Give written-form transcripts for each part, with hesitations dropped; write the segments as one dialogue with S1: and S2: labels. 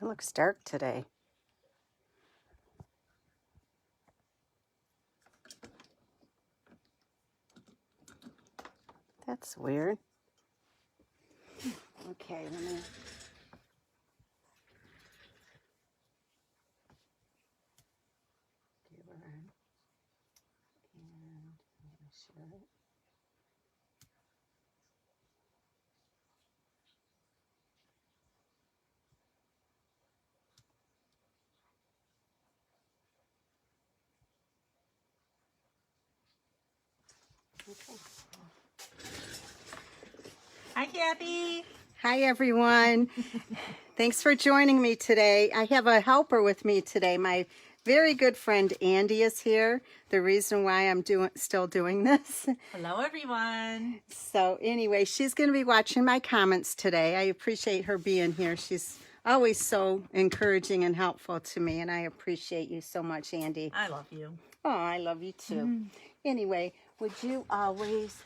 S1: looks dark today. That's weird. Okay, let me... and I'm going to share it. Okay.
S2: Hi, Kathy.
S1: Hi, everyone. Thanks for joining me today. I have a helper with me today. My very good friend Andy is here. The reason why I'm still doing this.
S2: Hello, everyone.
S1: So anyway, she's going to be watching my comments today. I appreciate her being here. She's always so encouraging and helpful to me, and I appreciate you so much, Andy.
S2: I love you.
S1: Oh, I love you too. Anyway, would you always...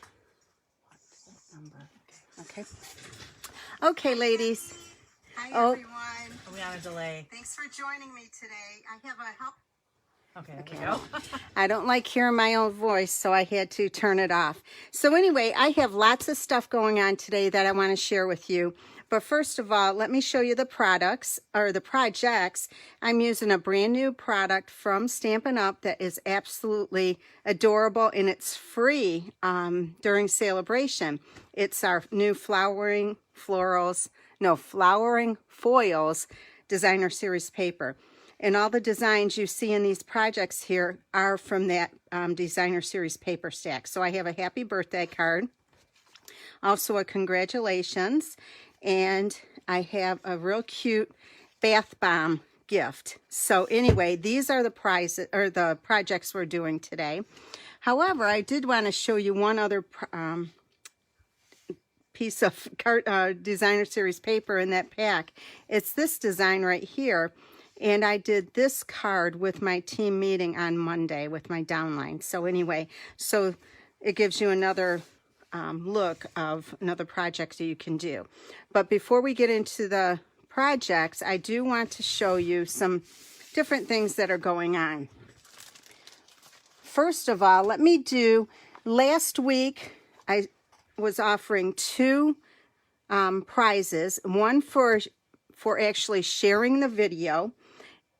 S1: Okay. Okay, ladies. Hi, everyone.
S2: Are we on a delay?
S1: Thanks for joining me today. I have a help.
S2: Okay, there we go.
S1: I don't like hearing my own voice, so I had to turn it off. So anyway, I have lots of stuff going on today that I want to share with you. But first of all, let me show you the products, or the projects. I'm using a brand new product from Stampin' Up! That is absolutely adorable, and it's free during celebration. It's our new Flowering Foils Designer Series paper. And all the designs you see in these projects here are from that Designer Series paper stack. So I have a happy birthday card, also a congratulations, and I have a real cute bath bomb gift. So anyway, these are the prizes or the projects we're doing today. However, I did want to show you one other piece of Designer Series paper in that pack. It's this design right here. And I did this card with my team meeting on Monday with my downline. So anyway, so it gives you another look of another project that you can do. But before we get into the projects, I do want to show you some different things that are going on. First of all, let me do, last week I was offering two prizes, one for actually sharing the video,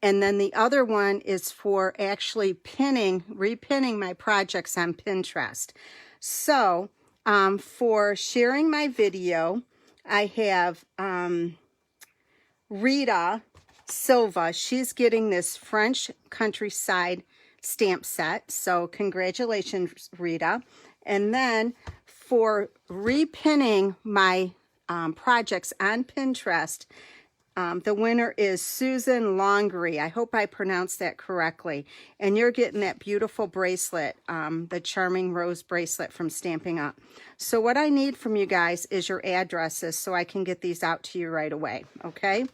S1: and then the other one is for actually repinning my projects on Pinterest. So for sharing my video, I have Rita Silva. She's getting this French countryside stamp set. So congratulations, Rita. And then for repinning my projects on Pinterest, the winner is Susan Longery. I hope I pronounced that correctly. And you're getting that beautiful bracelet, the Charming Rose bracelet from Stampin' Up. So what I need from you guys is your addresses so I can get these out to you right away, okay?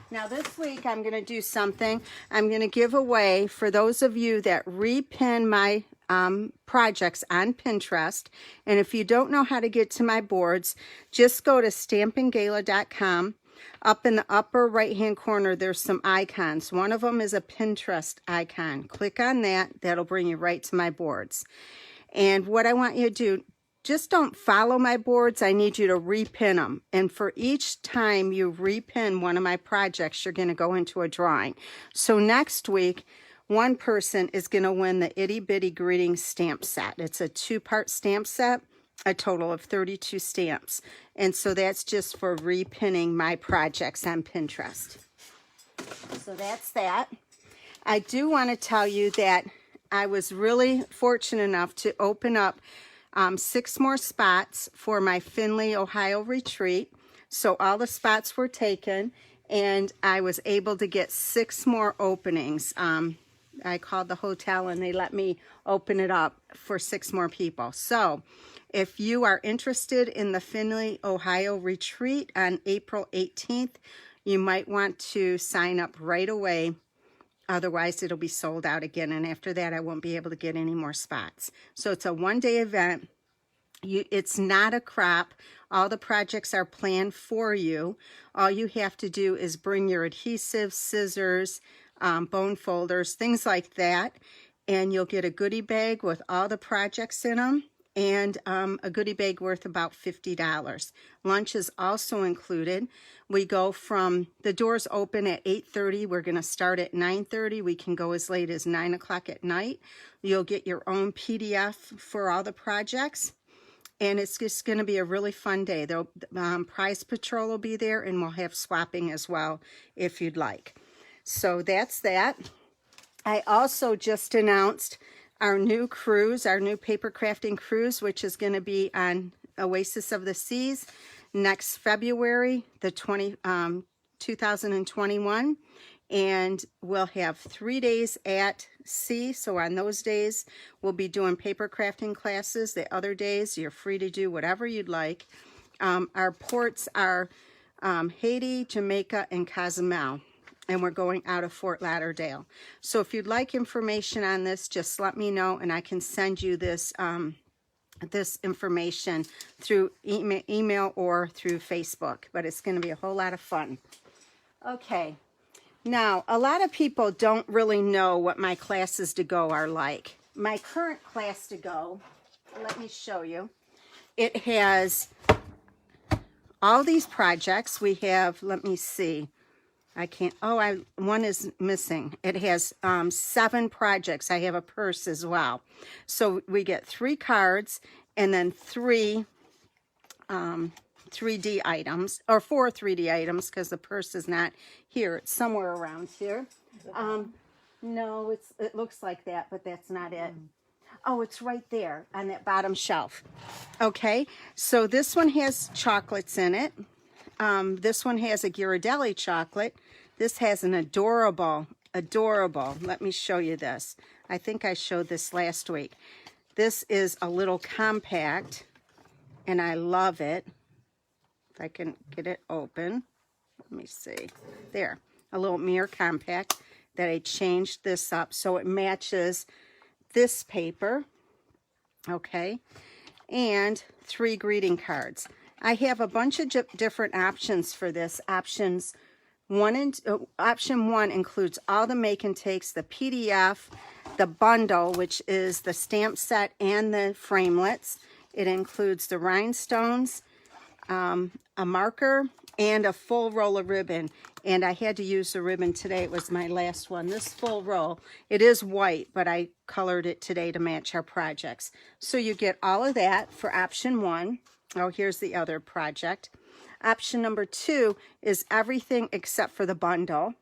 S1: Now this week I'm going to do something. I'm going to give away, for those of you that repin my projects on Pinterest. And if you don't know how to get to my boards, just go to stampinggala.com. Up in the upper right hand corner, there's some icons. One of them is a Pinterest icon. Click on that. That'll bring you right to my boards. And what I want you to do, just don't follow my boards. I need you to repin them. And for each time you repin one of my projects, you're going to go into a drawing. So next week, one person is going to win the Itty Bitty Greetings stamp set. It's a 2-part stamp set, a total of 32 stamps. And so that's just for repinning my projects on Pinterest. So that's that. I do want to tell you that I was really fortunate enough to open up 6 more spots for my Findlay, Ohio retreat. So all the spots were taken, and I was able to get 6 more openings. I called the hotel and they let me open it up for 6 more people. So if you are interested in the Findlay, Ohio retreat on April 18th, you might want to sign up right away. Otherwise, it'll be sold out again. And after that, I won't be able to get any more spots. So it's a 1-day event. It's not a crop. All the projects are planned for you. All you have to do is bring your adhesive, scissors, bone folders, things like that, and you'll get a goodie bag with all the projects in them, and a goodie bag worth about $50. Lunch is also included. We go from, the doors open at 8:30. We're going to start at 9:30. We can go as late as 9 o'clock at night. You'll get your own PDF for all the projects. And it's just going to be a really fun day. The prize patrol will be there, and we'll have swapping as well if you'd like. So that's that. I also just announced our new cruise, our new Papercrafting Cruise, which is going to be on Oasis of the Seas next February, 2021. And we'll have 3 days at sea. So on those days, we'll be doing paper crafting classes. The other days, you're free to do whatever you'd like. Our ports are Haiti, Jamaica, and Cozumel. And we're going out of Fort Lauderdale. So if you'd like information on this, just let me know, and I can send you this this information through email or through Facebook. But it's going to be a whole lot of fun. Okay. Now, a lot of people don't really know what my classes to go are like. My current class to go, let me show you. It has all these projects. We have, let me see. One is missing. It has 7 projects. I have a purse as well. So we get 3 cards and then 3 3D items, or 4 3D items, because the purse is not here. It's somewhere around here. No, it looks like that, but that's not it. Oh, it's right there on that bottom shelf. Okay, so this one has chocolates in it. This one has a Ghirardelli chocolate. This has an adorable, let me show you this. I think I showed this last week. This is a little compact, and I love it. If I can get it open. Let me see. There, a little mirror compact that I changed this up so it matches this paper. Okay, and 3 greeting cards. I have a bunch of different options for this. Option 1 includes all the make and takes, the PDF, the bundle, which is the stamp set and the framelits. It includes the rhinestones, a marker, and a full roll of ribbon. And I had to use the ribbon today. It was my last one. This full roll, it is white, but I colored it today to match our projects. So you get all of that for option 1. Oh, here's the other project. Option number 2 is everything except for the bundle.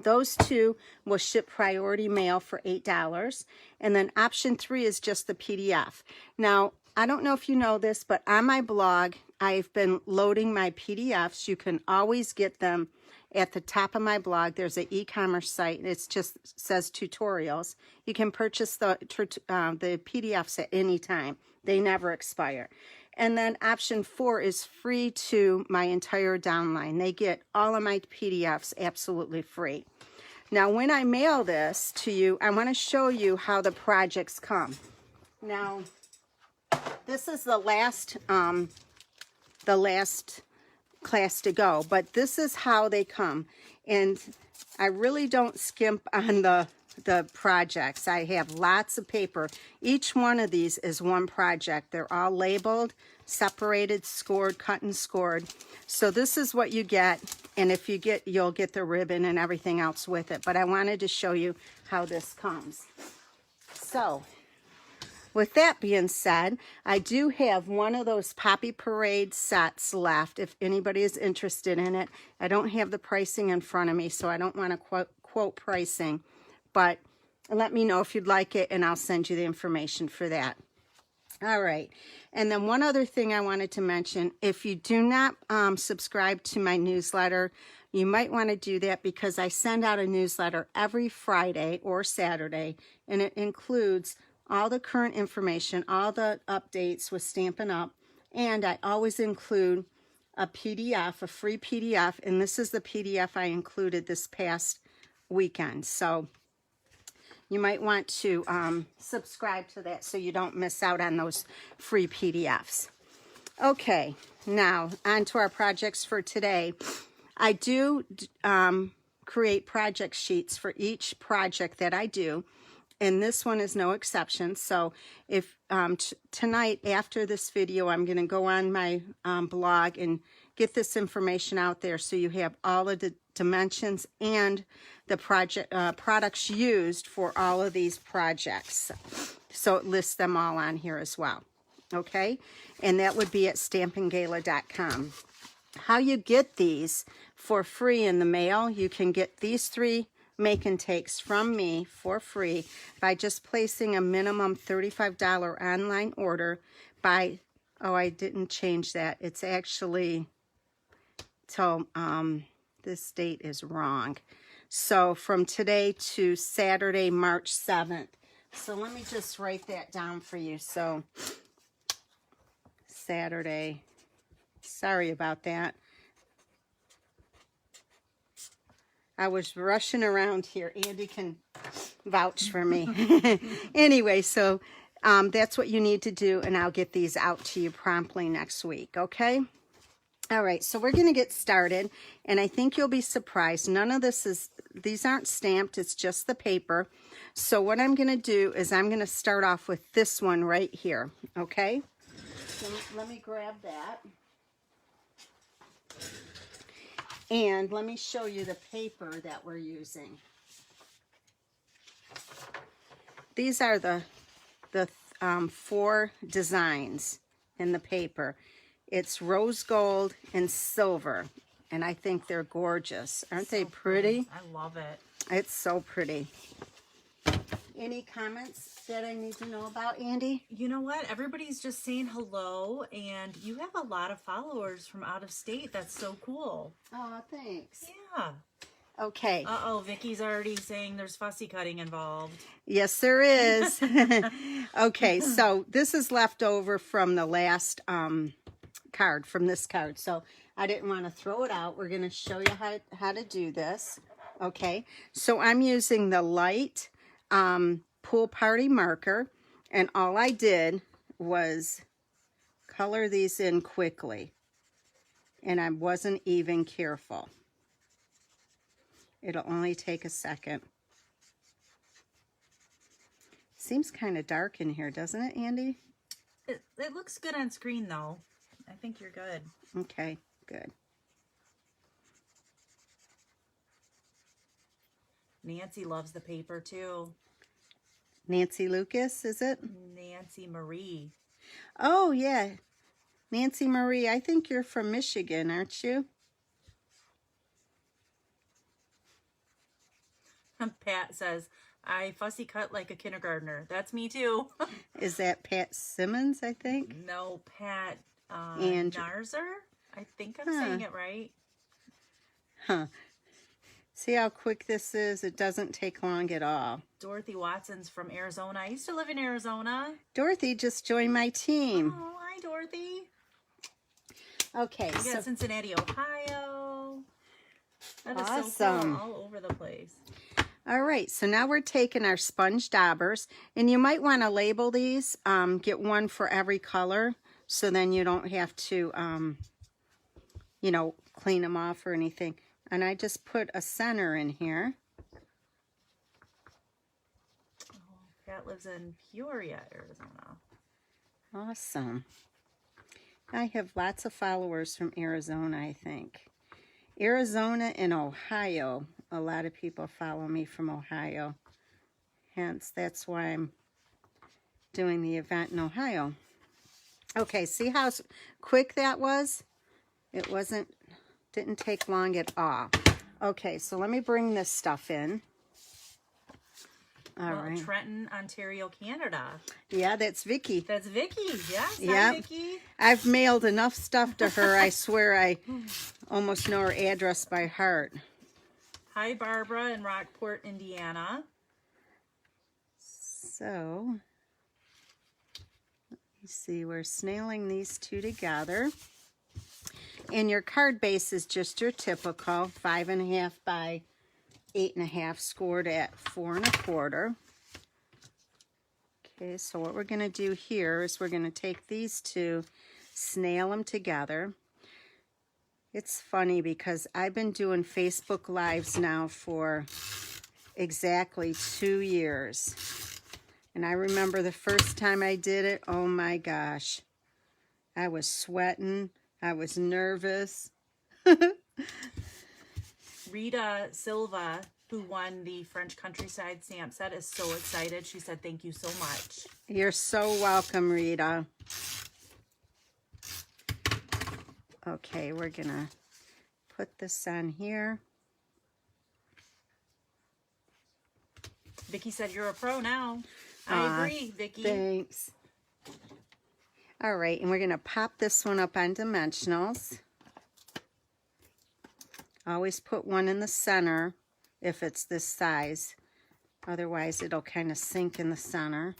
S1: Those 2 will ship priority mail for $8. And then option 3 is just the PDF. Now, I don't know if you know this, but on my blog, I've been loading my PDFs. You can always get them at the top of my blog. There's an e-commerce site. It just says tutorials. You can purchase the PDFs at any time. They never expire. And then option 4 is free to my entire downline. They get all of my PDFs absolutely free. Now, when I mail this to you, I want to show you how the projects come. Now, this is the last class to go, but this is how they come. And I really don't skimp on the projects. I have lots of paper. Each one of these is one project. They're all labeled, separated, scored, cut and scored. So this is what you get, and if you get, you'll get the ribbon and everything else with it. But I wanted to show you how this comes. So with that being said, I do have one of those Poppy Parade sets left if anybody is interested in it. I don't have the pricing in front of me, so I don't want to quote pricing. But let me know if you'd like it, and I'll send you the information for that. All right. And then one other thing I wanted to mention, if you do not subscribe to my newsletter, you might want to do that, because I send out a newsletter every Friday or Saturday, and it includes all the current information, all the updates with Stampin' Up, and I always include a PDF, a free PDF, and this is the PDF I included this past weekend. So you might want to subscribe to that so you don't miss out on those free PDFs. Okay, now on to our projects for today. I do create project sheets for each project that I do, and this one is no exception. So if tonight after this video, I'm going to go on my blog and get this information out there so you have all of the dimensions and the products used for all of these projects. So it lists them all on here as well. Okay, and that would be at stampinggala.com. How you get these for free in the mail, you can get these 3 make and takes from me for free by just placing a minimum $35 online order by, oh, I didn't change that. It's actually till, this date is wrong. So from today to Saturday, March 7th. So let me just write that down for you. So Saturday, sorry about that. I was rushing around here. Andy can vouch for me. Anyway, so that's what you need to do, and I'll get these out to you promptly next week, okay? All right, so we're going to get started, and I think you'll be surprised. None of this is, these aren't stamped, it's just the paper. So what I'm going to do is I'm going to start off with this one right here, okay? So let me grab that. And let me show you the paper that we're using. These are the 4 designs in the paper. It's rose gold and silver, and I think they're gorgeous. Aren't they pretty?
S2: I love it.
S1: It's so pretty. Any comments that I need to know about, Andy?
S2: You know what? Everybody's just saying hello, and you have a lot of followers from out of state. That's so cool.
S1: Oh, thanks.
S2: Yeah.
S1: Okay.
S2: Uh-oh, Vicky's already saying there's fussy cutting involved.
S1: Yes, there is. Okay, so this is left over from the last card, from this card. So I didn't want to throw it out. We're going to show you how to do this. Okay, so I'm using the light pool party marker, and all I did was color these in quickly, and I wasn't even careful. It'll only take a second. Seems kind of dark in here, doesn't it, Andy?
S2: It looks good on screen, though. I think you're good.
S1: Okay, good.
S2: Nancy loves the paper, too.
S1: Nancy Lucas, is it?
S2: Nancy Marie.
S1: Oh, yeah. Nancy Marie, I think you're from Michigan, aren't you?
S2: Pat says, I fussy cut like a kindergartner. That's me, too.
S1: Is that Pat Simmons, I think?
S2: No, Pat
S1: And
S2: Narzer? I think I'm saying it right.
S1: Huh. See how quick this is? It doesn't take long at all.
S2: Dorothy Watson's from Arizona. I used to live in Arizona.
S1: Dorothy just joined my team.
S2: Oh, hi, Dorothy.
S1: Okay,
S2: We got Cincinnati, Ohio. That is
S1: awesome.
S2: so cool. All over the place.
S1: All right, so now we're taking our sponge daubers, and you might want to label these. Get one for every color, so then you don't have to, you know, clean them off or anything. And I just put a center in here.
S2: Oh, Pat lives in Peoria, Arizona.
S1: Awesome. I have lots of followers from Arizona, I think. Arizona and Ohio. A lot of people follow me from Ohio. Hence, that's why I'm doing the event in Ohio. Okay, see how quick that was? It didn't take long at all. Okay, so let me bring this stuff in. All right.
S2: Trenton, Ontario, Canada.
S1: Yeah, that's Vicky.
S2: That's Vicky. Yes.
S1: Yep.
S2: Hi, Vicky.
S1: I've mailed enough stuff to her. I swear I almost know her address by heart.
S2: Hi, Barbara in Rockport, Indiana.
S1: So, let me see. We're snailing these 2 together. And your card base is just your typical 5.5 by 8.5 scored at 4 1/4. Okay, so what we're going to do here is we're going to take these two, snail them together. It's funny because I've been doing Facebook Lives now for exactly 2 years. And I remember the first time I did it, oh my gosh. I was sweating. I was nervous.
S2: Rita Silva, who won the French Countryside stamp set, is so excited. She said, thank you so much.
S1: You're so welcome, Rita. Okay, we're going to put this on here.
S2: Vicki said, you're a pro now. I agree, Vicki.
S1: Thanks. All right, and we're going to pop this one up on dimensionals. Always put one in the center if it's this size. Otherwise, it'll kind of sink in the center.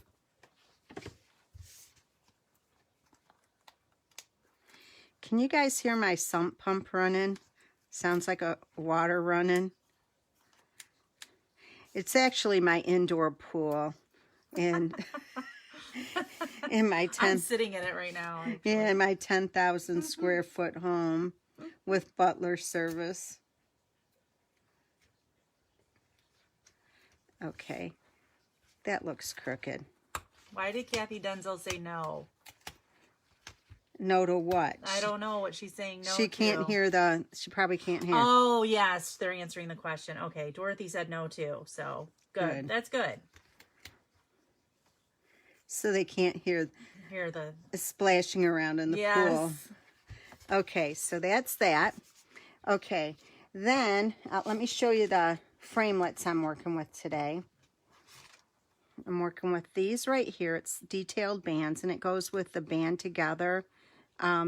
S1: Can you guys hear my sump pump running? Sounds like a water running. It's actually my indoor pool. And in my
S2: I'm sitting in it right now. Actually.
S1: Yeah, in my 10,000 square foot home with butler service. Okay, that looks crooked.
S2: Why did Kathy Denzel say no?
S1: No to what?
S2: I don't know what she's saying no to.
S1: She can't hear she probably can't hear.
S2: Oh, yes, they're answering the question. Okay, Dorothy said no too, so good. That's good.
S1: So they can't hear
S2: the
S1: splashing around in the pool. Okay, so that's that. Okay, then let me show you the framelits I'm working with today. I'm working with these right here. It's detailed bands, and it goes with the Band Together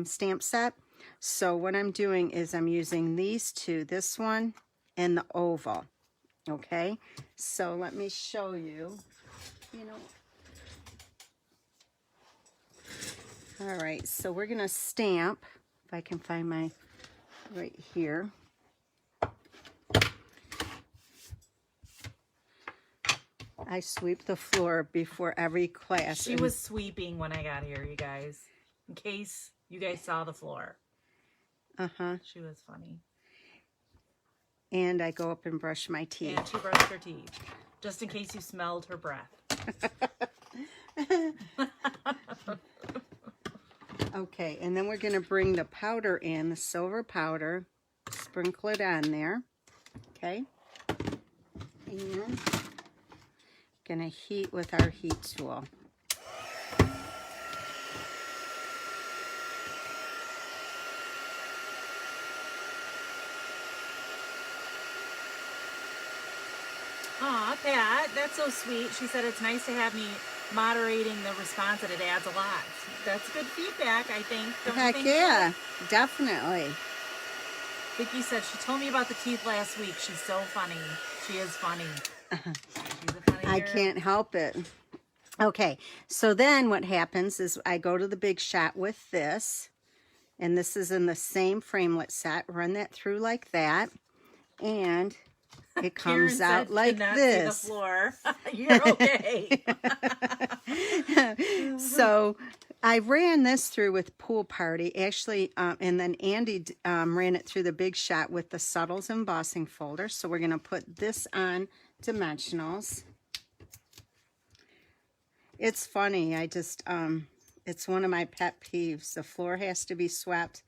S1: stamp set. So what I'm doing is I'm using these two, this one and the oval. Okay, so let me show you. All right, so we're going to stamp, if I can find my, right here. I sweep the floor before every class.
S2: She was sweeping when I got here, you guys. In case you guys saw the floor.
S1: Uh-huh.
S2: She was funny.
S1: And I go up and brush my teeth.
S2: And she brushed her teeth. Just in case you smelled her breath.
S1: Okay, and then we're going to bring the powder in, the silver powder. Sprinkle it on there. Okay. And going to heat with our heat tool.
S2: Aw, Pat, that's so sweet. She said it's nice to have me moderating the response, and it adds a lot. That's good feedback, I think. Don't you think?
S1: Yeah, definitely.
S2: Vicki said she told me about the teeth last week. She's so funny. She is funny. She's a funny
S1: I
S2: girl.
S1: can't help it. Okay, so then what happens is I go to the Big Shot with this, and this is in the same framelit set. Run that through like that, and it comes out like this.
S2: See the floor. You're okay.
S1: So I ran this through with Pool Party, actually, and then Andy ran it through the Big Shot with the Subtles embossing folder. So we're going to put this on dimensionals. It's funny. I just, it's one of my pet peeves. The floor has to be swept.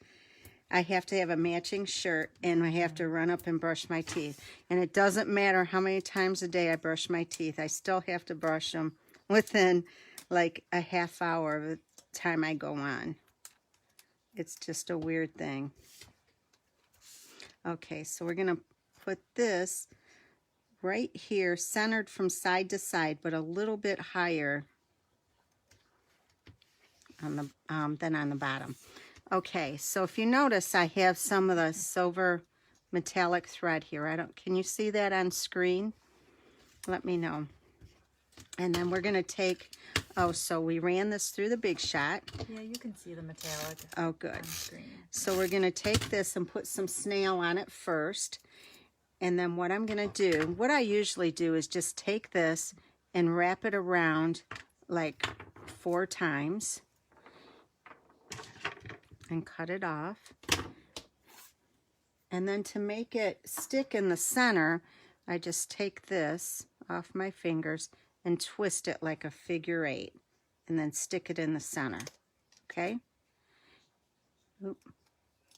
S1: I have to have a matching shirt, and I have to run up and brush my teeth. And it doesn't matter how many times a day I brush my teeth. I still have to brush them within like a half hour of the time I go on. It's just a weird thing. Okay, so we're going to put this right here, centered from side to side, but a little bit higher on the than on the bottom. Okay, so if you notice, I have some of the silver metallic thread here. Can you see that on screen? Let me know. And then we're going to take, so we ran this through the Big Shot.
S2: Yeah, you can see the metallic.
S1: Oh, good.
S2: On screen.
S1: So we're going to take this and put some snail on it first. And then what I'm going to do, what I usually do is just take this and wrap it around like 4 times and cut it off. And then to make it stick in the center, I just take this off my fingers and twist it like a figure 8 and then stick it in the center. Okay? Oop.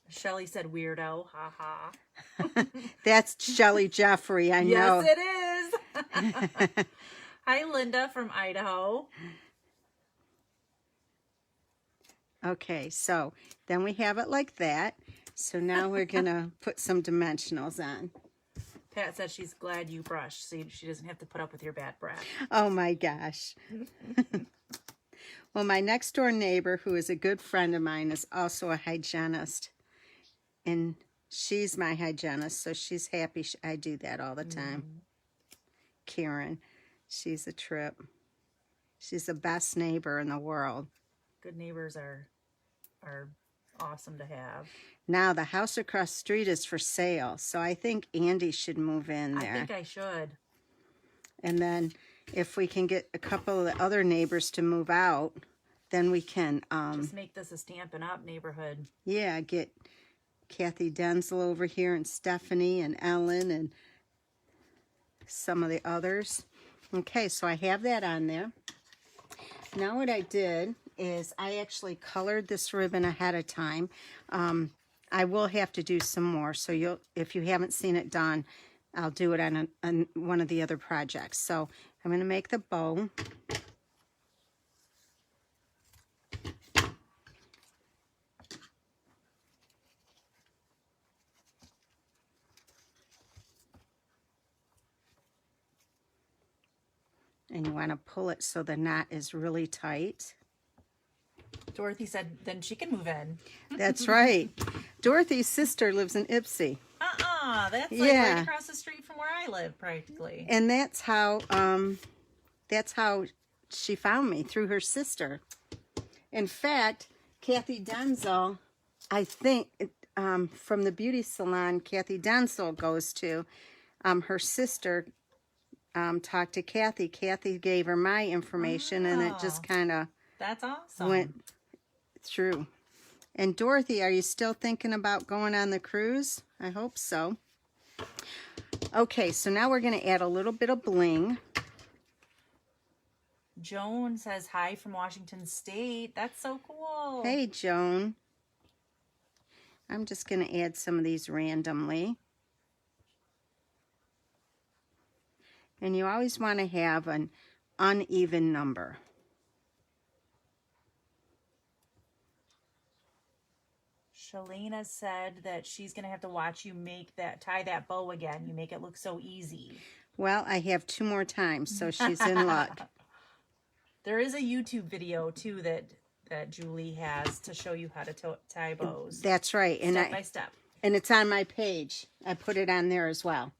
S2: Shelly said weirdo, ha.
S1: That's Shelly Jeffrey, I know.
S2: Yes, it is. Hi, Linda from Idaho.
S1: Okay, so then we have it like that. So now we're going to put some dimensionals on.
S2: Pat said she's glad you brushed, so she doesn't have to put up with your bad breath.
S1: Oh my gosh. Well, my next door neighbor, who is a good friend of mine, is also a hygienist. And she's my hygienist, so she's happy I do that all the time. Karen, she's a trip. She's the best neighbor in the world.
S2: Good neighbors are awesome to have.
S1: Now, the house across the street is for sale, so I think Andy should move in there.
S2: I think I should.
S1: And then if we can get a couple of the other neighbors to move out, then we can...
S2: just make this a Stampin' Up! Neighborhood.
S1: Yeah, get Kathy Denzel over here and Stephanie and Ellen and some of the others. Okay, so I have that on there. Now what I did is I actually colored this ribbon ahead of time. I will have to do some more, so if you haven't seen it done, I'll do it on one of the other projects. So I'm going to make the bow. And you want to pull it so the knot is really tight.
S2: Dorothy said then she can move in.
S1: That's right. Dorothy's sister lives in Ipsy.
S2: That's like right across the street from where I live, practically.
S1: And that's how she found me, through her sister. In fact, Kathy Denzel, I think, from the beauty salon Kathy Denzel goes to, her sister talked to Kathy. Kathy gave her my information, and it just kind of
S2: that's awesome.
S1: Went through. And Dorothy, are you still thinking about going on the cruise? I hope so. Okay, so now we're going to add a little bit of bling.
S2: Joan says hi from Washington State. That's so cool.
S1: Hey, Joan. I'm just going to add some of these randomly. And you always want to have an uneven number.
S2: Shalena said that she's going to have to watch you tie that bow again. You make it look so easy.
S1: Well, I have 2 more times, so she's in luck.
S2: There is a YouTube video, too, that Julie has to show you how to tie bows.
S1: That's right.
S2: Step by step.
S1: And it's on my page. I put it on there as well.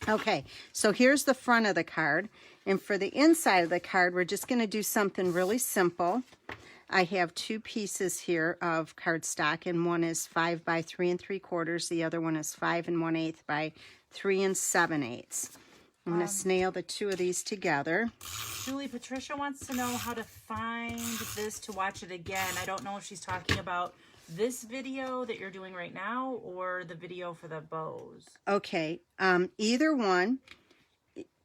S1: Okay, so here's the front of the card. And for the inside of the card, we're just going to do something really simple. I have 2 pieces here of cardstock, and one is 5 by 3 3/4. The other one is 5 1/8 by 3 7/8. I'm going to snail the 2 of these together.
S2: Julie, Patricia wants to know how to find this to watch it again. I don't know if she's talking about this video that you're doing right now or the video for the bows.
S1: Okay, either one.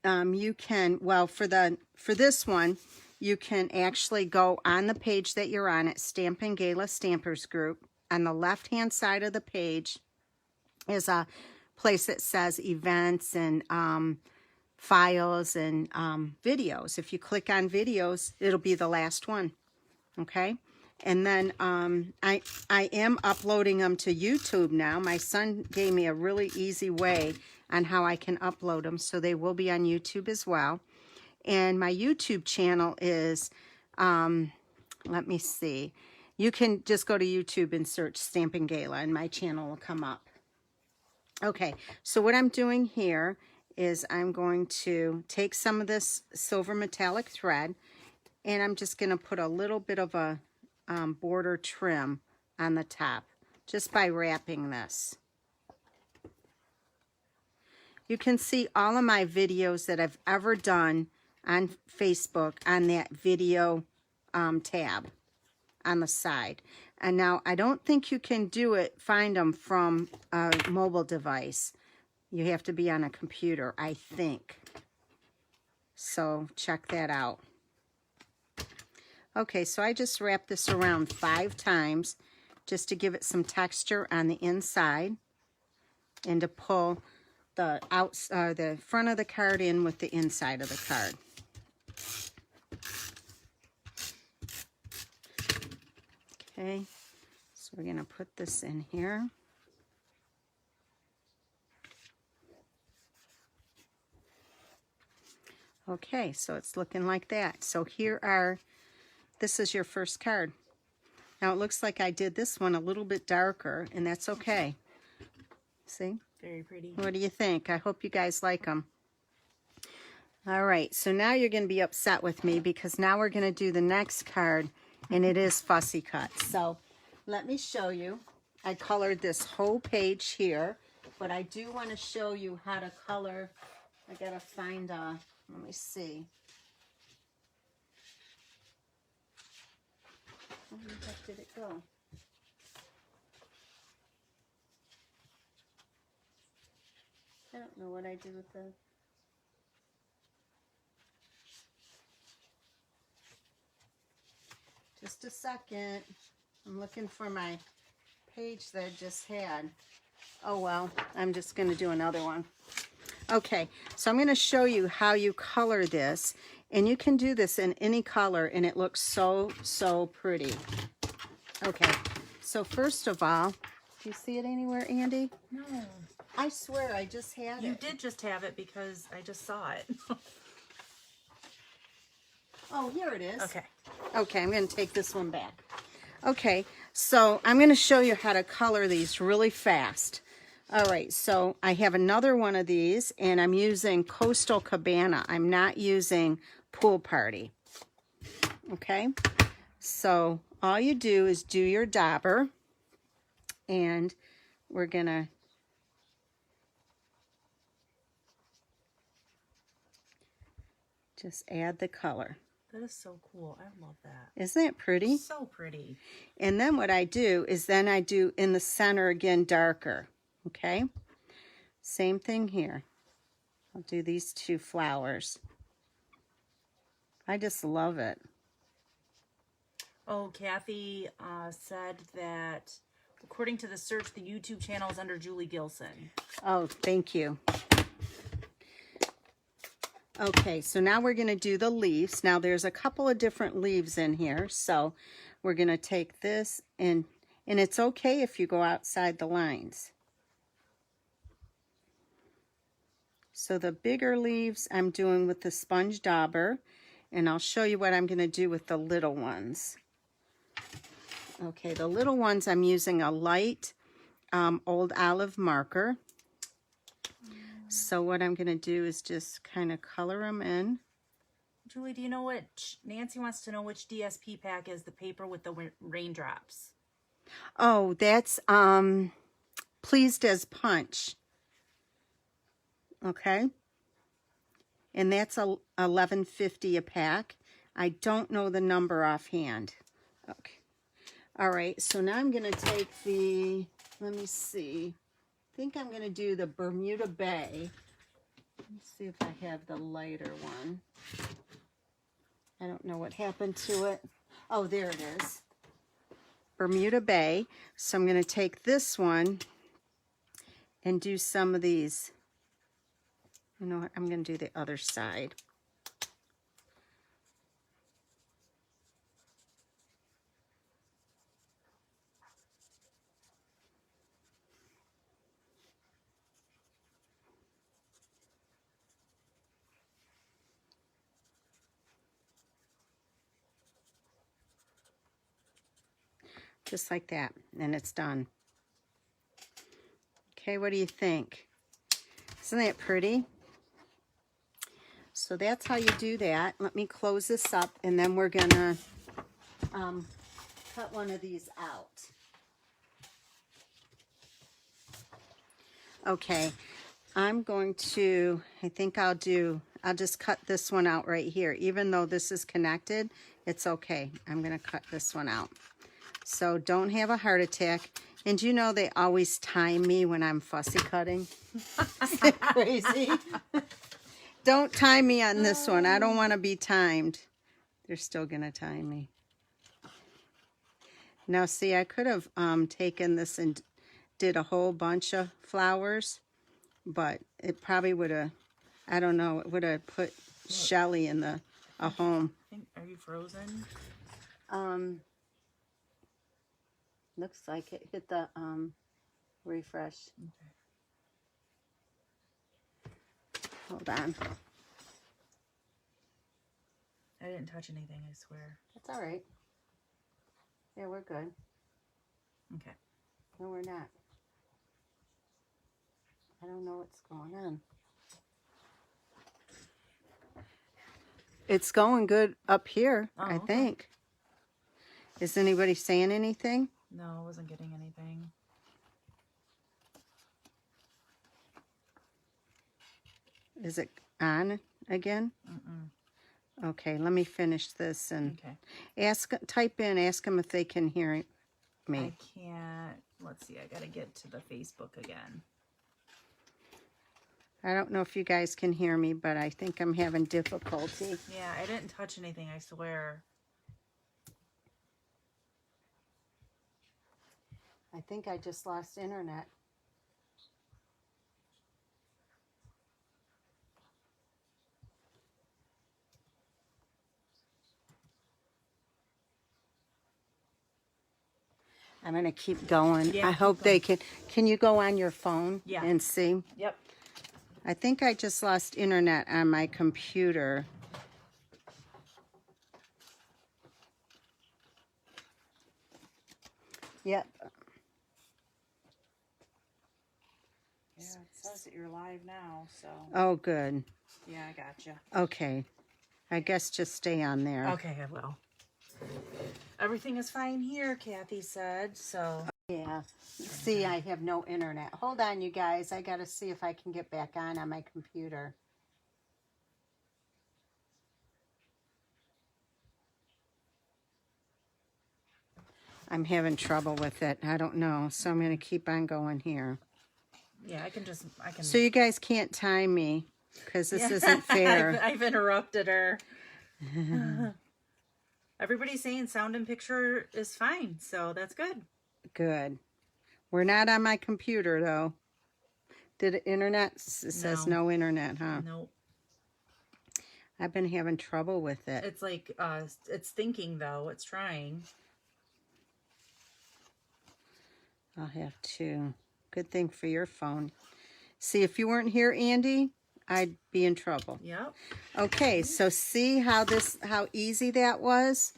S1: You can, well, for this one, you can actually go on the page that you're on at Stampin' Gala Stampers Group. On the left-hand side of the page is a place that says events and files and videos. If you click on videos, it'll be the last one, okay? And then I am uploading them to YouTube now. My son gave me a really easy way on how I can upload them, so they will be on YouTube as well. And my YouTube channel is, let me see. You can just go to YouTube and search Stampin' Gala, and my channel will come up. Okay, so what I'm doing here is I'm going to take some of this silver metallic thread, and I'm just going to put a little bit of a border trim on the top, just by wrapping this. You can see all of my videos that I've ever done on Facebook on that video tab on the side. And now I don't think you can find them from a mobile device. You have to be on a computer, I think. So check that out. Okay, so I just wrapped this around 5 times just to give it some texture on the inside and to pull the front of the card in with the inside of the card. Okay, so we're going to put this in here. Okay, so it's looking like that. So this is your first card. Now it looks like I did this one a little bit darker, and that's okay. See?
S2: Very pretty.
S1: What do you think? I hope you guys like them. All right, so now you're going to be upset with me because now we're going to do the next card, and it is fussy cut. So let me show you. I colored this whole page here, but I do want to show you how to color. I got to find let me see. Where the heck did it go? I don't know what I did with the... Just a second. I'm looking for my page that I just had. Oh well, I'm just going to do another one. Okay, so I'm going to show you how you color this. And you can do this in any color, and it looks so, so pretty. Okay, so first of all, do you see it anywhere, Andy?
S2: No.
S1: I swear I just had it.
S2: You did just have it because I just saw it.
S1: Oh, here it is.
S2: Okay.
S1: Okay, I'm going to take this one back. Okay, so I'm going to show you how to color these really fast. All right, so I have another one of these, and I'm using Coastal Cabana. I'm not using Pool Party. Okay, so all you do is do your dauber, and we're going to just add the color.
S2: That is so cool. I love that.
S1: Isn't it pretty?
S2: So pretty.
S1: And then what I do is then I do in the center again darker. Okay? Same thing here. I'll do these 2 flowers. I just love it.
S2: Oh, Kathy said that according to the search, the YouTube channel is under Julie Gilson.
S1: Oh, thank you. Okay, so now we're going to do the leaves. Now there's a couple of different leaves in here, so we're going to take this and it's okay if you go outside the lines. So the bigger leaves I'm doing with the sponge dauber, and I'll show you what I'm going to do with the little ones. Okay, the little ones I'm using a light old olive marker. So what I'm going to do is just kind of color them in.
S2: Julie, do you know which, Nancy wants to know which DSP pack is the paper with the raindrops.
S1: Oh, that's Pleased as Punch. Okay. And that's $11.50 a pack. I don't know the number offhand. Okay. All right, so now I'm going to take the, let me see. I think I'm going to do the Bermuda Bay. Let's see if I have the lighter one. I don't know what happened to it. Oh, there it is. Bermuda Bay. So I'm going to take this one and do some of these. You know what? I'm going to do the other side. Just like that, and it's done. Okay, what do you think? Isn't that pretty? So that's how you do that. Let me close this up, and then we're gonna cut one of these out. Okay, I'm going to, I think I'll just cut this one out right here. Even though this is connected, it's okay. I'm going to cut this one out. So don't have a heart attack. And you know they always time me when I'm fussy cutting. Isn't that crazy? Don't time me on this one. I don't want to be timed. They're still going to time me. Now see, I could have taken this and did a whole bunch of flowers, but it probably would have, I don't know, it would have put Shelly in a home.
S2: Are you frozen?
S1: Looks like it. Hit the refresh.
S2: Okay.
S1: Hold on.
S2: I didn't touch anything, I swear.
S1: That's all right. Yeah, we're good.
S2: Okay.
S1: No, we're not. I don't know what's going on. It's going good up here, I think. Is anybody saying anything?
S2: No, I wasn't getting anything.
S1: Is it on again?
S2: Mm-mm.
S1: Okay, let me finish this and
S2: Okay.
S1: type in, ask them if they can hear me.
S2: I can't. Let's see. I gotta get to the Facebook again.
S1: I don't know if you guys can hear me, but I think I'm having difficulty.
S2: Yeah, I didn't touch anything, I swear.
S1: I think I just lost internet. I'm going to keep going.
S2: Yeah,
S1: I hope they can. Can you go on your phone and see?
S2: Yep.
S1: I think I just lost internet on my computer. Yep.
S2: Yeah, it says that you're live now, so.
S1: Oh, good.
S2: Yeah, I gotcha.
S1: Okay. I guess just stay on there.
S2: Okay, I will. Everything is fine here, Kathy said, so.
S1: Yeah. See, I have no internet. Hold on, you guys. I got to see if I can get back on my computer. I'm having trouble with it. I don't know. So I'm going to keep on going here.
S2: Yeah, I can.
S1: So you guys can't time me because this isn't fair.
S2: I've interrupted her. Everybody's saying sound and picture is fine, so that's good.
S1: Good. We're not on my computer, though. Did it internet? It says no internet, huh?
S2: Nope.
S1: I've been having trouble with it.
S2: It's like, it's thinking, though. It's trying.
S1: I'll have to. Good thing for your phone. See, if you weren't here, Andy, I'd be in trouble.
S2: Yep.
S1: Okay, so see how easy that was?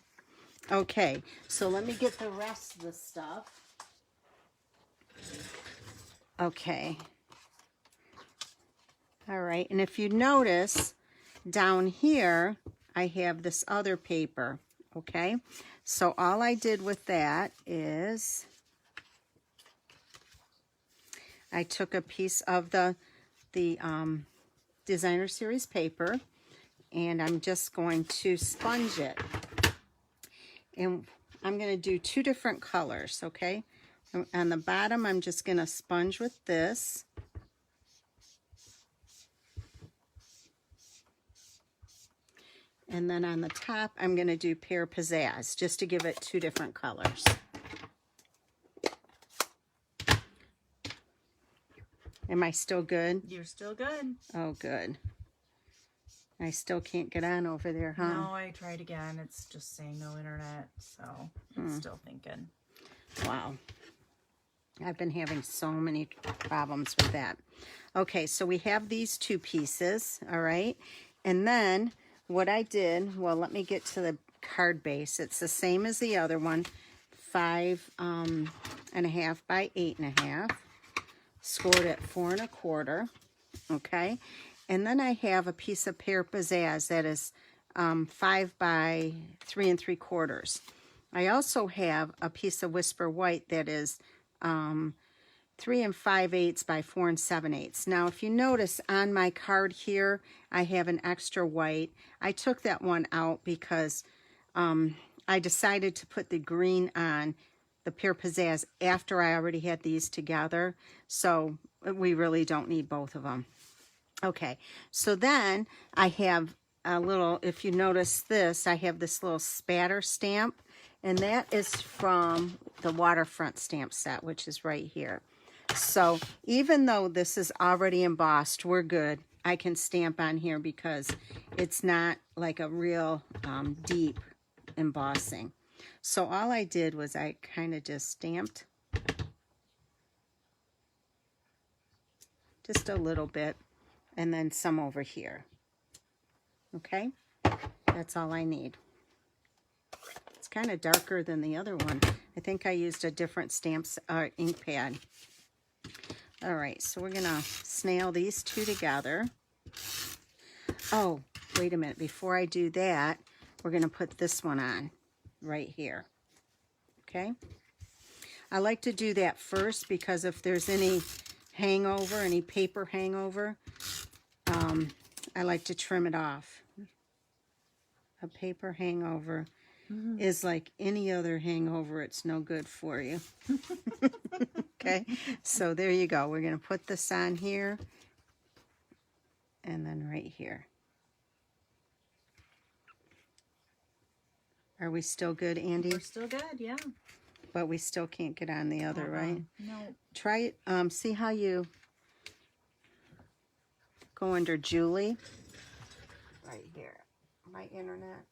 S1: Okay, so let me get the rest of the stuff. Okay. All right, and if you notice, down here, I have this other paper, okay? So all I did with that is I took a piece of the Designer Series paper, and I'm just going to sponge it. And I'm going to do two different colors, okay? On the bottom, I'm just going to sponge with this. And then on the top, I'm going to do Pear Pizzazz, just to give it two different colors. Am I still good?
S2: You're still good.
S1: Oh, good. I still can't get on over there, huh?
S2: No, I tried again. It's just saying no internet, so it's still thinking.
S1: Wow. I've been having so many problems with that. Okay, so we have these two pieces, all right? And then what I did, well, let me get to the card base. It's the same as the other one, 5.5 by 8.5. Scored at 4 1/4, okay? And then I have a piece of Pear Pizzazz that is 5 by 3 3/4. I also have a piece of Whisper White that is 3 5/8 by 4 7/8. Now, if you notice on my card here, I have an extra white. I took that one out because I decided to put the green on the Pear Pizzazz after I already had these together. So we really don't need both of them. Okay, so then I have a little, if you notice this, I have this little spatter stamp, and that is from the Waterfront stamp set, which is right here. So even though this is already embossed, we're good. I can stamp on here because it's not like a real deep embossing. So all I did was I kind of just stamped just a little bit and then some over here. Okay, that's all I need. It's kind of darker than the other one. I think I used a different ink pad. All right, so we're gonna snail these two together. Oh, wait a minute, before I do that, we're gonna put this one on right here. Okay, I like to do that first because if there's any hangover, any paper hangover, I like to trim it off. A paper hangover is like any other hangover. It's no good for you. Okay, so there you go. We're going to put this on here and then right here. Are we still good, Andy?
S2: We're still good, yeah.
S1: But we still can't get on the other, right?
S2: No.
S1: Try it. See how you go under Julie? Right here. My internet.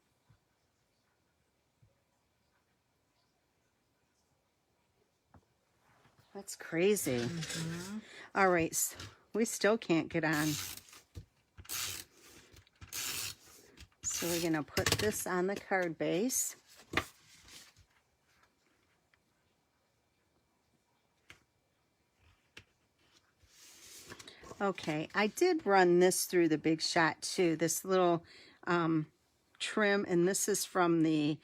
S1: That's crazy. All right. So we still can't get on. So we're going to put this on the card base. Okay, I did run this through the Big Shot too, this little trim, and this is from the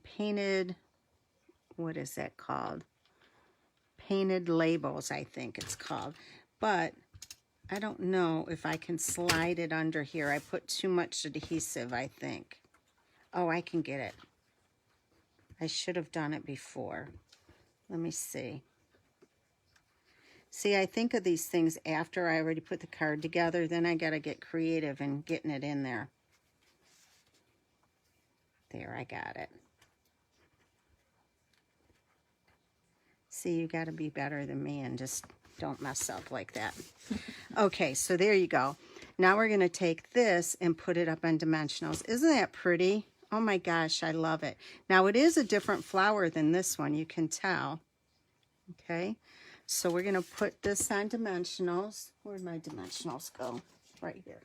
S1: painted, what is that called? Painted Labels, I think it's called. But I don't know if I can slide it under here. I put too much adhesive, I think. Oh, I can get it. I should have done it before. Let me see. See, I think of these things after I already put the card together. Then I got to get creative in getting it in there. There, I got it. See, you got to be better than me and just don't mess up like that. Okay, so there you go. Now we're going to take this and put it up on dimensionals. Isn't that pretty? Oh my gosh, I love it. Now it is a different flower than this one, you can tell. Okay. So we're going to put this on dimensionals. Where'd my dimensionals go? Right here.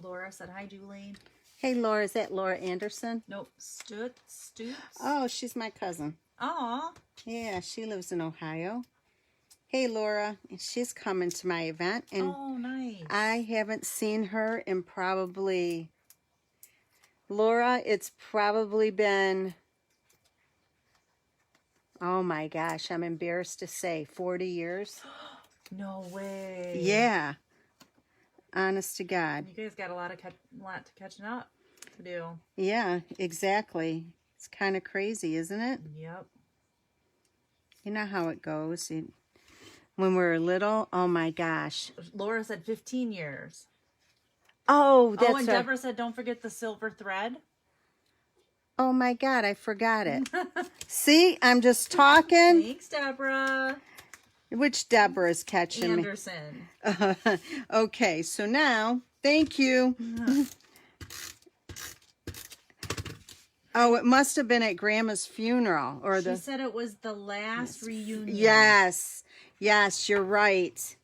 S2: Laura said, hi, Julie.
S1: Hey, Laura. Is that Laura Anderson?
S2: Nope. Stoots.
S1: Oh, she's my cousin.
S2: Aw.
S1: Yeah, she lives in Ohio. Hey, Laura, she's coming to my event, and
S2: oh, nice.
S1: I haven't seen her in probably, Laura, it's probably been, oh my gosh, I'm embarrassed to say, 40 years.
S2: No way.
S1: Yeah, honest to God.
S2: You guys got a lot to catching up to do.
S1: Yeah, exactly. It's kind of crazy, isn't it?
S2: Yep.
S1: You know how it goes. When we were little, oh my gosh.
S2: Laura said 15 years.
S1: Oh, that's
S2: and Deborah said, don't forget the silver thread.
S1: Oh my God, I forgot it. See, I'm just talking.
S2: Thanks, Deborah.
S1: Which Deborah is catching
S2: Anderson.
S1: me? Okay, so now, thank you. Oh, it must have been at Grandma's funeral. Or
S2: She said it was the last reunion.
S1: Yes. Yes, you're right.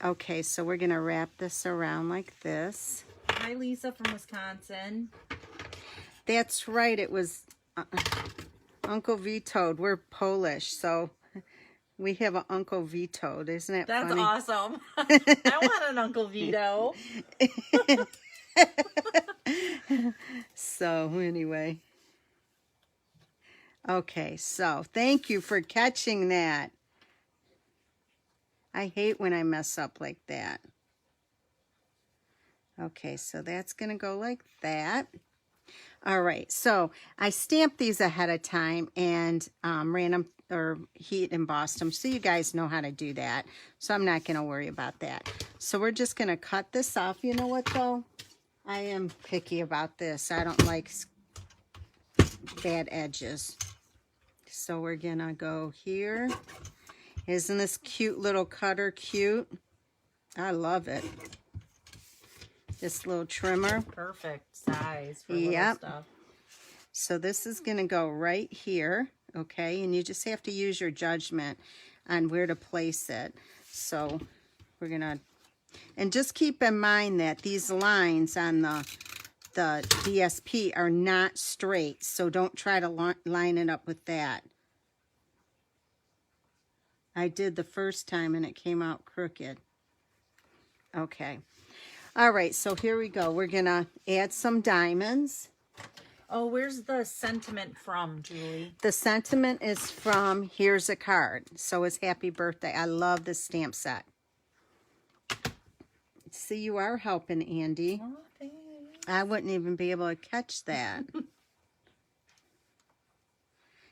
S1: Okay, so we're going to wrap this around like this.
S2: Hi, Lisa from Wisconsin.
S1: That's right. It was Uncle Vitoed. We're Polish, so We have an Uncle Vitoed. Isn't that
S2: That's
S1: funny?
S2: awesome. I want an Uncle Vito.
S1: So anyway. Okay, so thank you for catching that. I hate when I mess up like that. Okay, so that's going to go like that. All right, so I stamped these ahead of time and ran them or heat embossed them, so you guys know how to do that. So I'm not going to worry about that. So we're just going to cut this off. You know what, though? I am picky about this. I don't like bad edges. So we're going to go here. Isn't this cute little cutter cute? I love it. This little trimmer.
S2: Perfect size for
S1: Yep.
S2: little stuff.
S1: So this is going to go right here, okay? And you just have to use your judgment on where to place it. So we're going to, and just keep in mind that these lines on the DSP are not straight, so don't try to line it up with that. I did the first time and it came out crooked. Okay. All right, so here we go. We're going to add some diamonds.
S2: Oh, where's the sentiment from, Julie?
S1: The sentiment is from Here's a Card. So it's happy birthday. I love this stamp set. See, you are helping, Andy.
S2: Oh, thanks.
S1: I wouldn't even be able to catch that.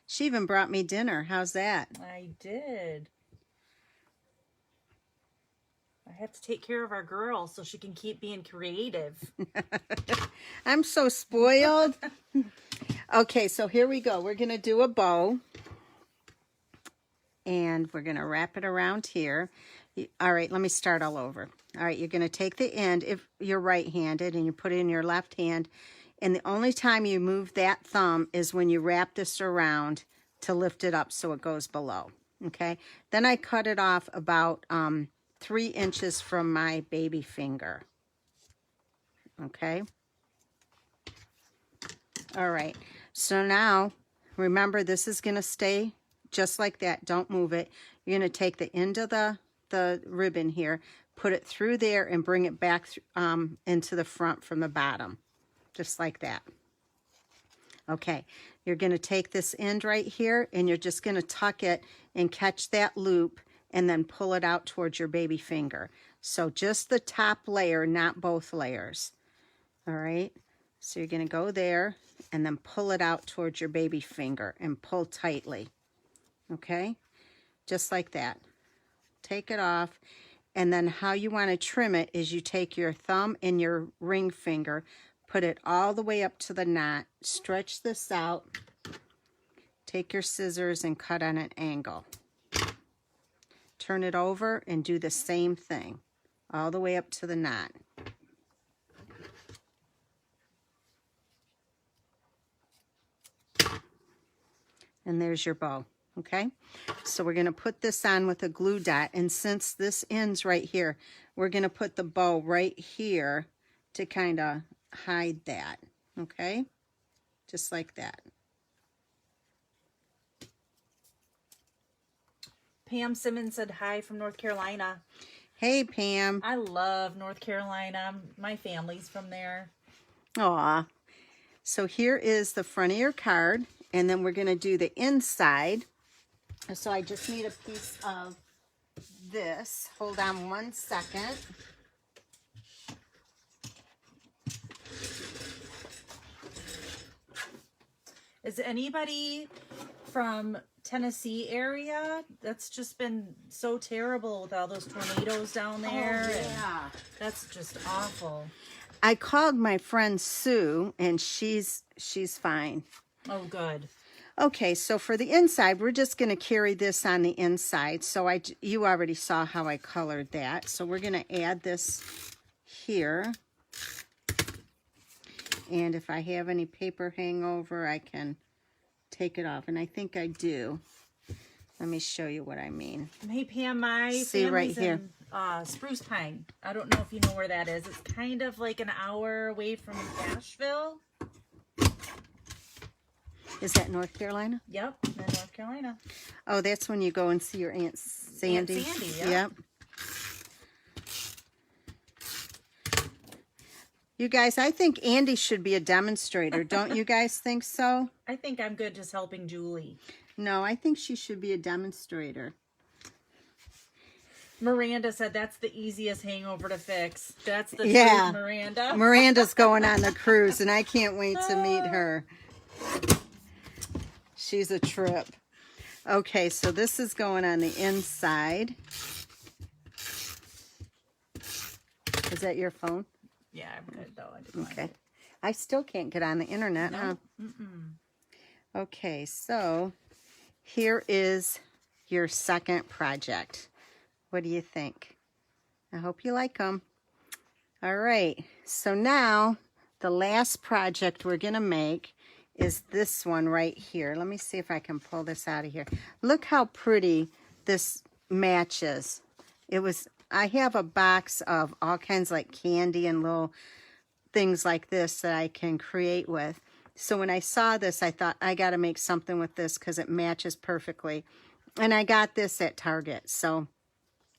S1: She even brought me dinner. How's that?
S2: I did. I have to take care of our girl so she can keep being creative.
S1: I'm so spoiled. Okay, so here we go. We're going to do a bow. And we're going to wrap it around here. All right, let me start all over. All right, you're going to take the end, if you're right-handed, and you put it in your left hand. And the only time you move that thumb is when you wrap this around to lift it up so it goes below. Okay, then I cut it off about 3 inches from my baby finger. Okay. All right. So now, remember, this is going to stay just like that. Don't move it. You're going to take the end of the ribbon here, put it through there, and bring it back into the front from the bottom. Just like that. Okay. You're going to take this end right here, and you're just going to tuck it and catch that loop, and then pull it out towards your baby finger. So just the top layer, not both layers. All right. So you're going to go there and then pull it out towards your baby finger and pull tightly. Okay. Just like that. Take it off. And then how you want to trim it is you take your thumb and your ring finger, put it all the way up to the knot, stretch this out, take your scissors and cut on an angle. Turn it over and do the same thing all the way up to the knot. And there's your bow, okay? So we're going to put this on with a glue dot, and since this ends right here, we're going to put the bow right here to kind of hide that, okay? Just like that.
S2: Pam Simmons said hi from North Carolina.
S1: Hey, Pam.
S2: I love North Carolina. My family's from there.
S1: Aw. So here is the front of your card, and then we're going to do the inside. So I just need a piece of this. Hold on 1 second.
S2: Is anybody from Tennessee area? That's just been so terrible with all those tornadoes down there.
S1: Oh, yeah.
S2: That's just awful.
S1: I called my friend Sue, and she's fine.
S2: Oh, good.
S1: Okay, so for the inside, we're just going to carry this on the inside. So you already saw how I colored that. So we're going to add this here. And if I have any paper hangover, I can take it off. And I think I do. Let me show you what I mean.
S2: Hey, Pam, my
S1: See right
S2: family's
S1: here.
S2: in Spruce Pine. I don't know if you know where that is. It's kind of like an hour away from Asheville.
S1: Is that North Carolina?
S2: Yep, in North Carolina.
S1: Oh, that's when you go and see your Aunt Sandy.
S2: Aunt Sandy, yep.
S1: Yep. You guys, I think Andy should be a demonstrator. Don't you guys think so?
S2: I think I'm good just helping Julie.
S1: No, I think she should be a demonstrator.
S2: Miranda said that's the easiest hangover to fix. That's the
S1: Yeah.
S2: truth, Miranda.
S1: Miranda's going on the cruise, and I can't wait to meet her. She's a trip. Okay, so this is going on the inside. Is that your phone?
S2: Yeah, I'm good though. I did
S1: Okay. I still can't get on the internet, huh? Okay, so here is your second project. What do you think? I hope you like them. All right, so now the last project we're gonna make is this one right here. Let me see if I can pull this out of here. Look how pretty this matches. I have a box of all kinds like candy and little things like this that I can create with. So when I saw this, I thought I got to make something with this because it matches perfectly. And I got this at Target. So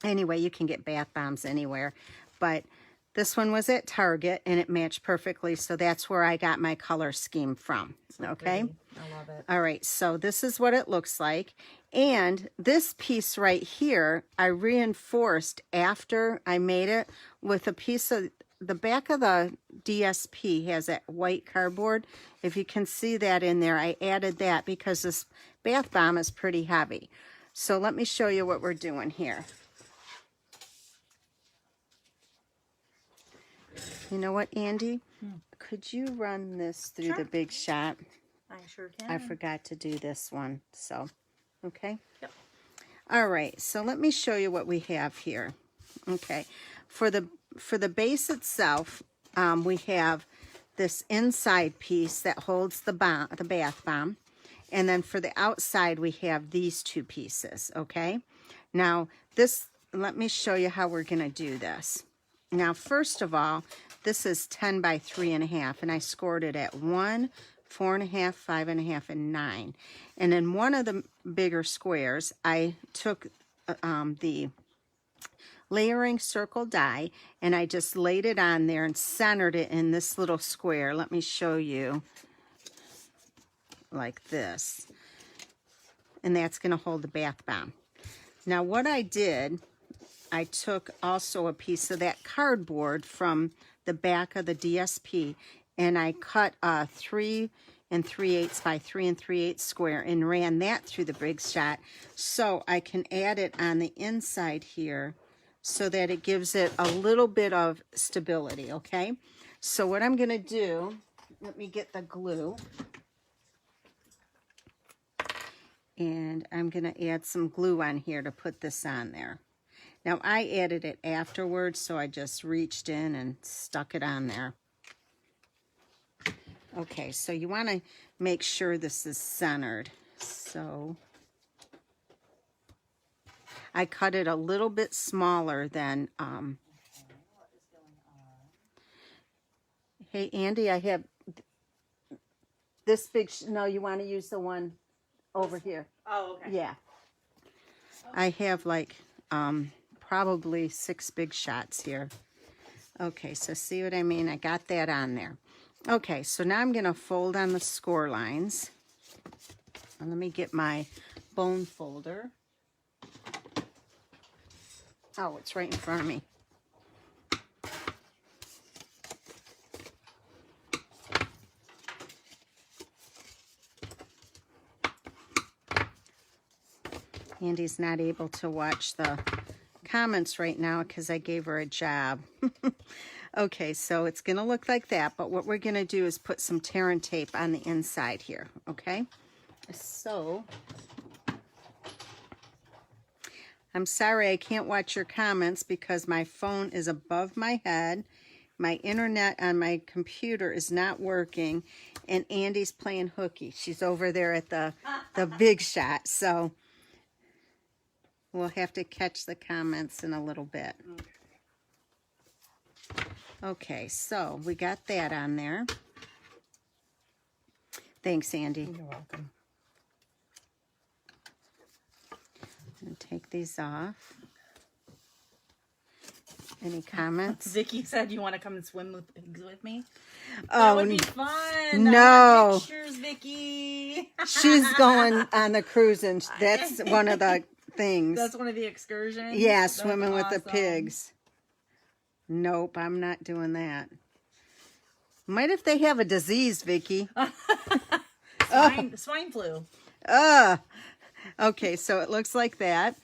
S1: anyway, you can get bath bombs anywhere. But this one was at Target and it matched perfectly. So that's where I got my color scheme from. Okay.
S2: I love it.
S1: All right. So this is what it looks like. And this piece right here, I reinforced after I made it with a piece of the back of the DSP has that white cardboard. If you can see that in there, I added that because this bath bomb is pretty heavy. So let me show you what we're doing here. You know what, Andy? Could you run this through the Big Shot?
S2: I sure can.
S1: I forgot to do this one, so, okay?
S2: Yep.
S1: All right, so let me show you what we have here. Okay, for the base itself, we have this inside piece that holds the bath bomb, and then for the outside, we have these two pieces, okay? Now, let me show you how we're gonna do this. Now, first of all, this is 10 by 3.5, and I scored it at 1, 4.5, 5.5, and 9. And in one of the bigger squares, I took the layering circle die, and I just laid it on there and centered it in this little square. Let me show you like this. And that's going to hold the bath bomb. Now, what I did, I took also a piece of that cardboard from the back of the DSP, and I cut a 3 3/8 by 3 3/8 square and ran that through the Big Shot so I can add it on the inside here so that it gives it a little bit of stability, okay? So what I'm going to do, let me get the glue. And I'm going to add some glue on here to put this on there. Now, I added it afterwards, so I just reached in and stuck it on there. Okay, so you want to make sure this is centered. So I cut it a little bit smaller than... Hey, Andy, I have this big... No, you want to use the one over here.
S2: Oh, okay.
S1: Yeah. I have like... probably 6 Big Shots here. Okay, so see what I mean? I got that on there. Okay, so now I'm going to fold on the score lines. And let me get my bone folder. Oh, it's right in front of me. Andy's not able to watch the comments right now because I gave her a job. Okay, so it's going to look like that, but what we're going to do is put some tear and tape on the inside here, okay? So, I'm sorry I can't watch your comments because my phone is above my head, my internet on my computer is not working, and Andy's playing hooky. She's over there at the Big Shot, so... we'll have to catch the comments in a little bit. Okay, so we got that on there. Thanks, Andy.
S2: You're welcome.
S1: And take these off. Any comments?
S2: Vicky said, "You want to come and swim with pigs with me?"
S1: Oh,
S2: That would be fun.
S1: no.
S2: I want pictures, Vicky.
S1: She's going on the cruise, and that's one of the things.
S2: That's one of the excursions.
S1: Yeah,
S2: That's
S1: swimming with the
S2: awesome.
S1: pigs. Nope, I'm not doing that. Might if they have a disease, Vicky.
S2: Swine flu.
S1: Okay, so it looks like that.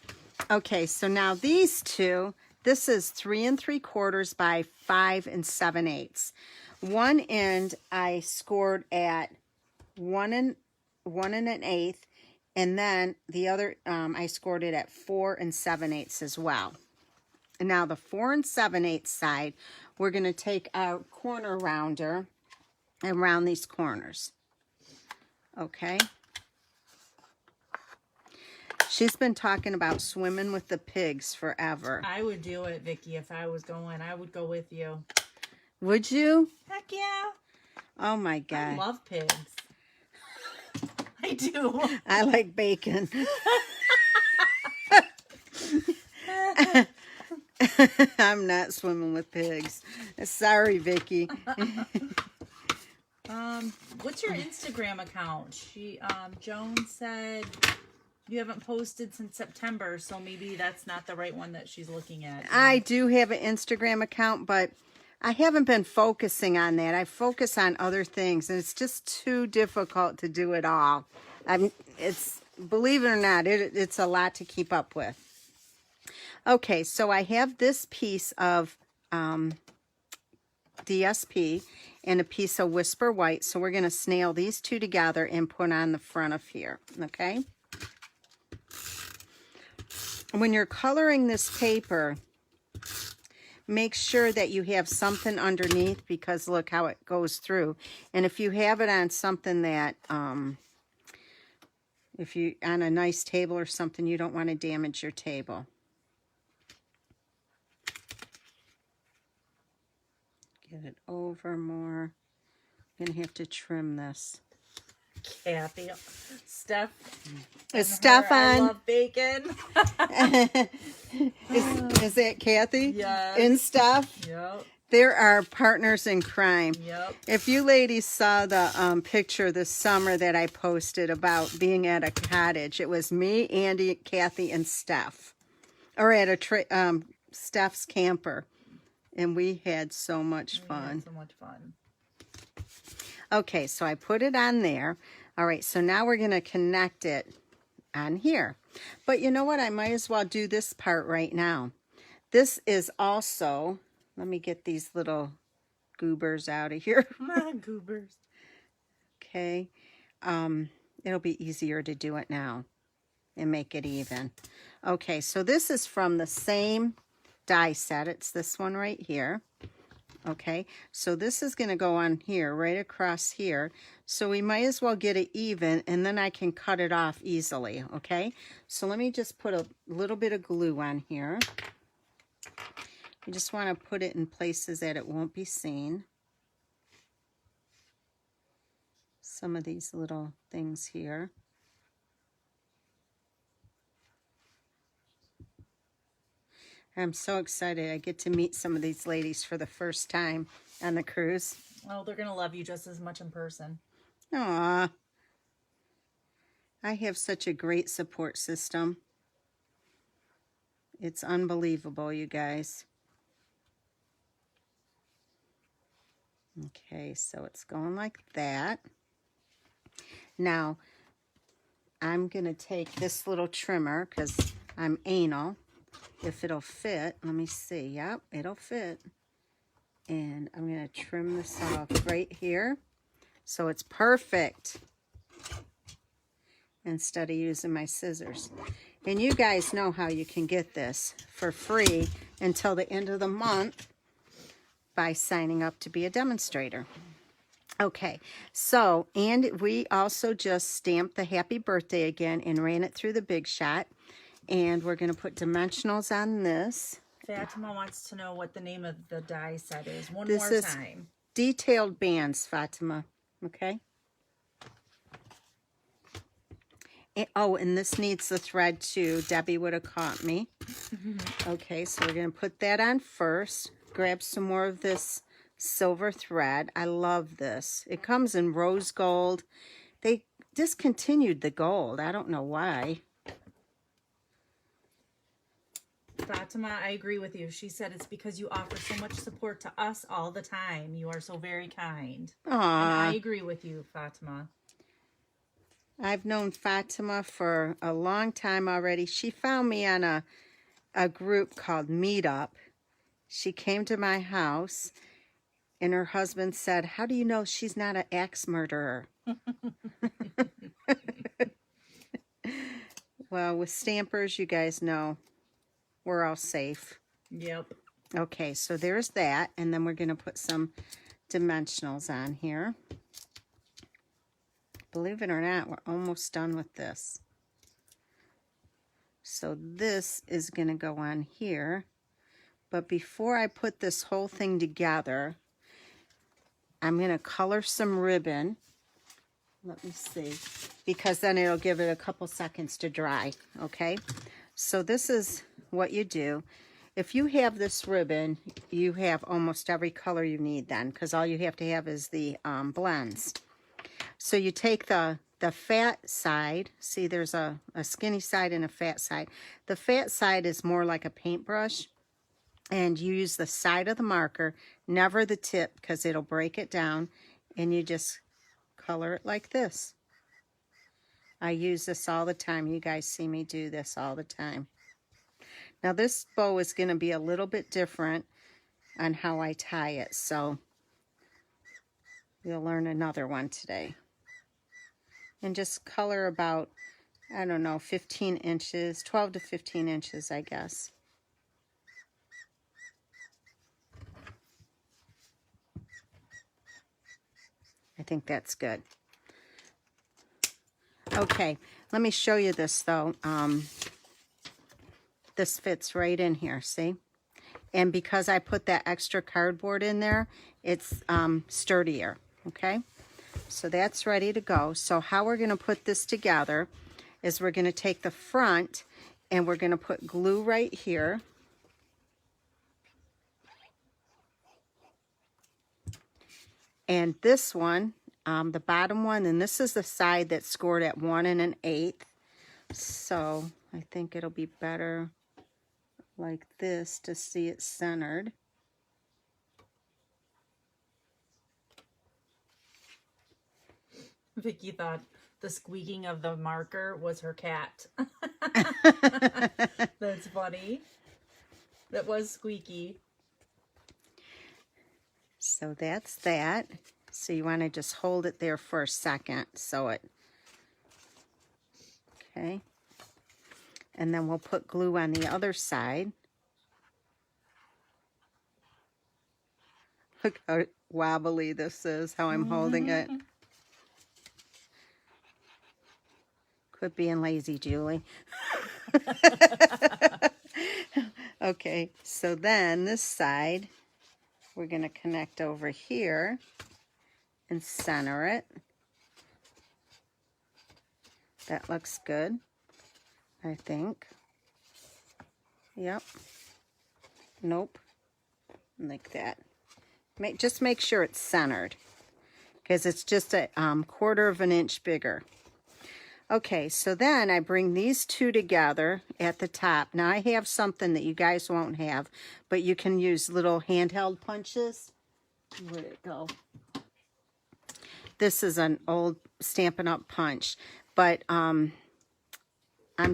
S1: Okay, so now these two, this is 3 3/4 by 5 7/8. One end I scored at 1 1 1/8, and then the other I scored it at 4 7/8 as well. And now the 4 7/8 side, we're going to take our corner rounder and round these corners. Okay. She's been talking about swimming with the pigs forever.
S2: I would do it, Vicky, if I was going. I would go with you.
S1: Would you?
S2: Heck yeah.
S1: Oh my
S2: I
S1: God.
S2: love pigs. I do.
S1: I like bacon. I'm not swimming with pigs. Sorry, Vicky.
S2: What's your Instagram account? Joan said you haven't posted since September, so maybe that's not the right one that she's looking at.
S1: I do have an Instagram account, but I haven't been focusing on that. I focus on other things, and it's just too difficult to do it all. Believe it or not, it's a lot to keep up with. Okay, so I have this piece of DSP and a piece of Whisper White, so we're going to snail these two together and put on the front of here, okay? When you're coloring this paper, make sure that you have something underneath, because look how it goes through. And if you have it on something that, if you on a nice table or something, you don't want to damage your table. Get it over more. I'm going to have to trim this.
S2: Kathy. Steph.
S1: Is Steph on?
S2: I love bacon.
S1: Is that Kathy?
S2: Yes.
S1: And Steph?
S2: Yep.
S1: There are partners in crime.
S2: Yep.
S1: If you ladies saw the picture this summer that I posted about being at a cottage, it was me, Andy, Kathy, and Steph. Or at a Steph's camper. And we had so much fun.
S2: So much fun.
S1: Okay, so I put it on there. All right, so now we're going to connect it on here. But you know what? I might as well do this part right now. This is also, let me get these little goobers out of here.
S2: Goobers.
S1: Okay, it'll be easier to do it now and make it even. Okay, so this is from the same die set. It's this one right here. Okay, so this is going to go on here, right across here. So we might as well get it even, and then I can cut it off easily, okay? So let me just put a little bit of glue on here. You just want to put it in places that it won't be seen. Some of these little things here. I'm so excited. I get to meet some of these ladies for the first time on the cruise.
S2: Well, they're going to love you just as much in person.
S1: Aw. I have such a great support system. It's unbelievable, you guys. Okay, so it's going like that. Now, I'm going to take this little trimmer because I'm anal. If it'll fit, let me see. Yep, it'll fit. And I'm going to trim this off right here so it's perfect instead of using my scissors. And you guys know how you can get this for free until the end of the month by signing up to be a demonstrator. Okay, so, and we also just stamped the happy birthday again and ran it through the Big Shot. And we're going to put dimensionals on this.
S2: Fatima wants to know what the name of the die set is. One
S1: This
S2: more
S1: is
S2: time.
S1: Detailed Bands, Fatima. Okay? Oh, and this needs the thread too. Debbie would have caught me. Okay, so we're going to put that on first. Grab some more of this silver thread. I love this. It comes in rose gold. They discontinued the gold. I don't know why.
S2: Fatima, I agree with you. She said it's because you offer so much support to us all the time. You are so very kind. And I agree with you, Fatima.
S1: I've known Fatima for a long time already. She found me on a group called Meetup. She came to my house, and her husband said, "How do you know she's not an axe murderer?" Well, with stampers, you guys know we're all safe.
S2: Yep.
S1: Okay, so there's that, and then we're going to put some dimensionals on here. Believe it or not, we're almost done with this. So this is going to go on here. But before I put this whole thing together, I'm going to color some ribbon. Let me see. Because then it'll give it a couple seconds to dry. Okay? So this is what you do. If you have this ribbon, you have almost every color you need then. Because all you have to have is the blends. So you take the fat side. See, there's a skinny side and a fat side. The fat side is more like a paintbrush. And you use the side of the marker, never the tip, because it'll break it down. And you just color it like this. I use this all the time. You guys see me do this all the time. Now this bow is going to be a little bit different on how I tie it. So you'll learn another one today. And just color about, I don't know, 15 inches, 12 to 15 inches, I guess. I think that's good. Okay, let me show you this though. This fits right in here, see? And because I put that extra cardboard in there, it's sturdier, okay? So that's ready to go. So how we're going to put this together is we're going to take the front and we're going to put glue right here. And this one, the bottom one, and this is the side that's scored at 1 1/8. So I think it'll be better like this to see it centered.
S2: Vicky thought the squeaking of the marker was her cat. That's funny. That was squeaky.
S1: So that's that. So you want to just hold it there for a second so it, okay. And then we'll put glue on the other side. Look how wobbly this is, how I'm holding it. Quit being lazy, Julie. Okay, so then this side, we're going to connect over here and center it. That looks good, I think. Yep. Nope. Like that. Just make sure it's centered, because it's just a 1/4 of an inch bigger. Okay, so then I bring these two together at the top. Now I have something that you guys won't have, but you can use little handheld punches. Where'd it go? This is an old Stampin' Up! Punch, but I'm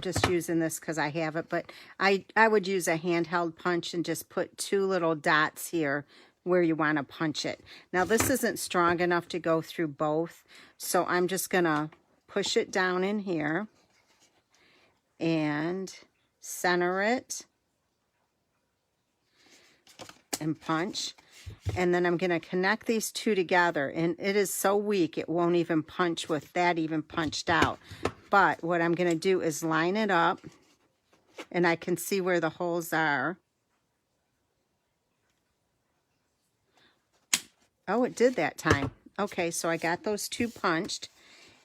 S1: just using this because I have it. But I would use a handheld punch and just put 2 little dots here where you want to punch it. Now this isn't strong enough to go through both, so I'm just going to push it down in here and center it and punch. And then I'm going to connect these two together, and it is so weak it won't even punch with that even punched out. But what I'm going to do is line it up, and I can see where the holes are. Oh, it did that time. Okay, so I got those two punched.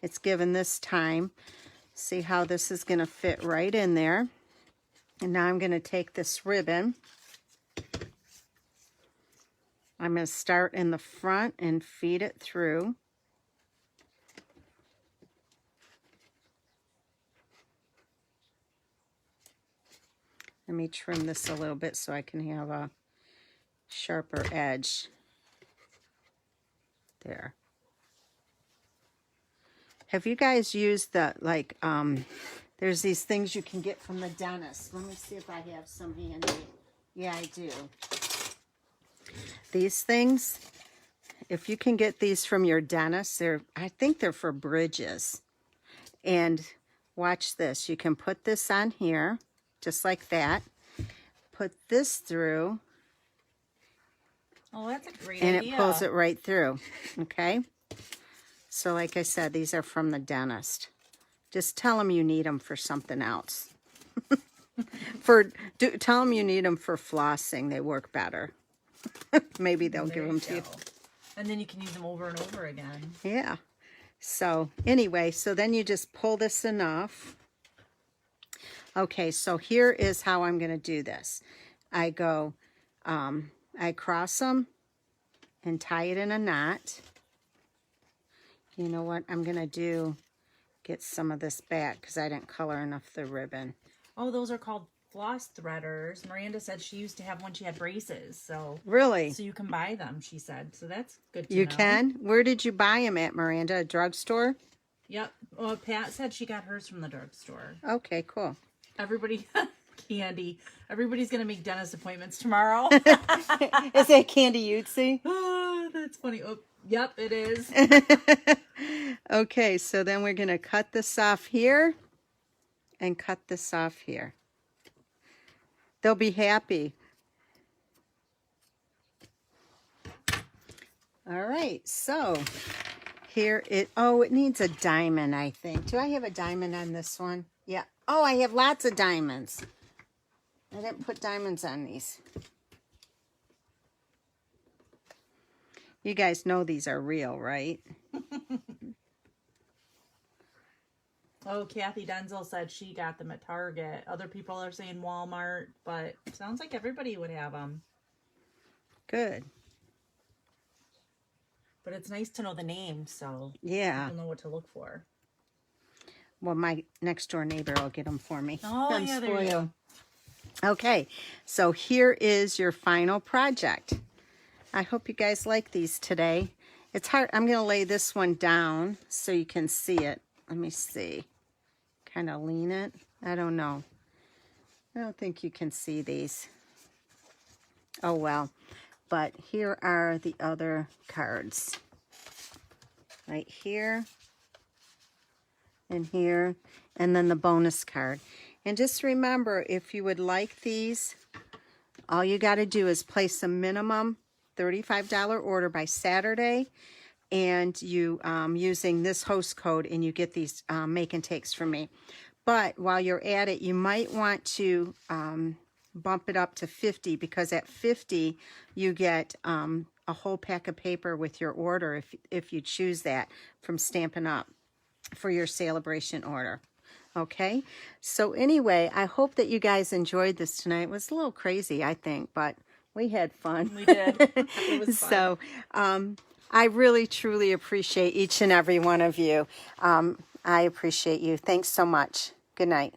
S1: It's given this time. See how this is going to fit right in there. And now I'm going to take this ribbon. I'm going to start in the front and feed it through. Let me trim this a little bit so I can have a sharper edge. There. Have you guys used the, like, there's these things you can get from the dentist. Let me see if I have some handy. Yeah, I do. These things, if you can get these from your dentist, I think they're for bridges. And watch this. You can put this on here, just like that. Put this through.
S2: Oh, that's a great
S1: and
S2: idea.
S1: It pulls it right through. Okay? So like I said, these are from the dentist. Just tell them you need them for something else. Tell them you need them for flossing. They work better. Maybe they'll give them to you.
S2: And then you can use them over and over again.
S1: Yeah. So anyway, so then you just pull this enough. Okay, so here is how I'm going to do this. I go, I cross them and tie it in a knot. You know what I'm going to do? Get some of this back because I didn't color enough the ribbon.
S2: Oh, those are called floss threaders. Miranda said she used to have when she had braces. So
S1: really?
S2: So you can buy them, she said. So that's good to know.
S1: You can? Where did you buy them at, Miranda? A drugstore?
S2: Yep. Well, Pat said she got hers from the drugstore.
S1: Okay, cool.
S2: Everybody, Candy. Everybody's going to make dentist appointments tomorrow.
S1: Is that Candy Utsi?
S2: Oh, that's funny. Oh, yep, it is.
S1: Okay, so then we're going to cut this off here and cut this off here. They'll be happy. All right, so here it needs a diamond, I think. Do I have a diamond on this one? Yeah. Oh, I have lots of diamonds. I didn't put diamonds on these. You guys know these are real, right?
S2: Oh, Kathy Denzel said she got them at Target. Other people are saying Walmart, but it sounds like everybody would have them.
S1: Good.
S2: But it's nice to know the name, so
S1: yeah,
S2: people know what to look for.
S1: Well, my next door neighbor will get them for me.
S2: Oh, yeah, there you go.
S1: Okay, so here is your final project. I hope you guys like these today. It's hard. I'm going to lay this one down so you can see it. Let me see. Kind of lean it. I don't know. I don't think you can see these. Oh, well. But here are the other cards. Right here. And here. And then the bonus card. And just remember, if you would like these, all you got to do is place a minimum $35 order by Saturday. And you using this host code, and you get these make and takes from me. But while you're at it, you might want to bump it up to 50, because at 50 you get a whole pack of paper with your order if you choose that from Stampin' Up for your celebration order. Okay, so anyway, I hope that you guys enjoyed this tonight. It was a little crazy, I think, but we had fun.
S2: We did. It was fun.
S1: So I really, truly appreciate each and every one of you. I appreciate you. Thanks so much. Good night.